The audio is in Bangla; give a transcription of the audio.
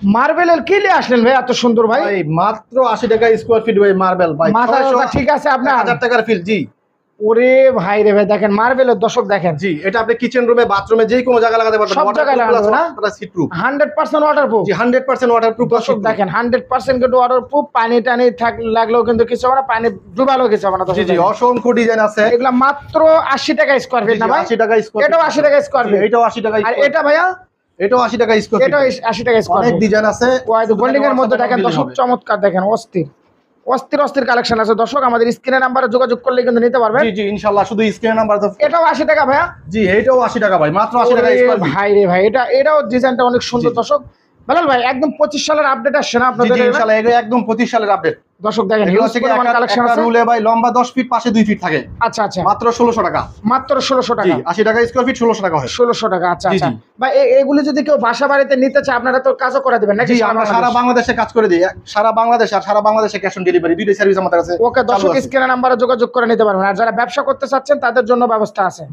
মার্বেলের কি নিয়ে আসলেন ভাই এত সুন্দর ভাই? ভাই মাত্র 80 টাকা স্কয়ার ফিট ভাই মার্বেল ভাই। মাথা ঠিক আছে আপনার? 1000 টাকার ফিল জি। ওরে ভাই রে ভাই, দেখেন মার্বেলের দর্শক দেখেন। জি, এটা আপনি কিচেন রুমে, বাথরুমে যে কোনো জায়গায় লাগাতে পারবেন। সব জায়গায় লাগানো না? এটা সিট প্রুফ। 100% ওয়াটারপ্রুফ। জি 100% ওয়াটারপ্রুফ। দর্শক দেখেন 100% কিন্তু ওয়াটারপ্রুফ। পানি টানি লাগলেও কিন্তু কিছু হবে না, পানি ডুবালেও কিছু হবে না। জি জি, অসংখ্য ডিজাইন আছে। এগুলা মাত্র 80 টাকা স্কয়ার ফিট না ভাই? 80 টাকা স্কয়ার। এটাও 80 টাকা স্কয়ার ফিট। এটাও 80 টাকা। আর এটা ভাইয়া? এটাও 80 টাকা স্কয়ার ফিট। এটাও 80 টাকা স্কয়ার ফিট। অনেক ডিজাইন আছে। ওই গোল্ডিং এর মধ্যে দেখেন দর্শক, চমৎকার দেখেন, অস্থির অস্থির অস্থির কালেকশন আছে দর্শক। আমাদের স্ক্রিনের নাম্বারে যোগাযোগ করলে কিন্তু নিতে পারবেন। জি জি ইনশাআল্লাহ, শুধু স্ক্রিনের নাম্বার দাও। এটাও 80 টাকা ভাইয়া? জি এটাও 80 টাকা ভাই, মাত্র 80 টাকা স্কয়ার ফিট। ভাই রে ভাই, এটাও ডিজাইনটা অনেক সুন্দর দর্শক। বেলাল ভাই একদম 25 সালের আপডেট আসছে না আপনাদের? জি ইনশাআল্লাহ, এটা একদম 25 সালের আপডেট। দর্শক দেখেন হিউজ পরিমাণ কালেকশন আছে। রুলে ভাই লম্বা 10 ফিট, পাশে 2 ফিট থাকে। আচ্ছা আচ্ছা, মাত্র 1600 টাকা। মাত্র 1600 টাকা। জি 80 টাকা স্কয়ার ফিট, 1600 টাকা হয়। 1600 টাকা। আচ্ছা জি, আচ্ছা জি। ভাই, এগুলি যদি কেউ বাসা বাড়িতে নিতে চায় আপনারা তো কাজও করে দিবেন নাকি? জি আমরা সারা বাংলাদেশে কাজ করে দিই। সারা বাংলাদেশ আর সারা বাংলাদেশে ক্যাশ অন ডেলিভারি, দুইটাই সার্ভিস আমাদের কাছে। ওকে দর্শক, স্ক্রিনের নাম্বারে যোগাযোগ করে নিতে পারবেন। আর যারা ব্যবসা করতে চাচ্ছেন তাদের জন্য ব্যবস্থা আছে।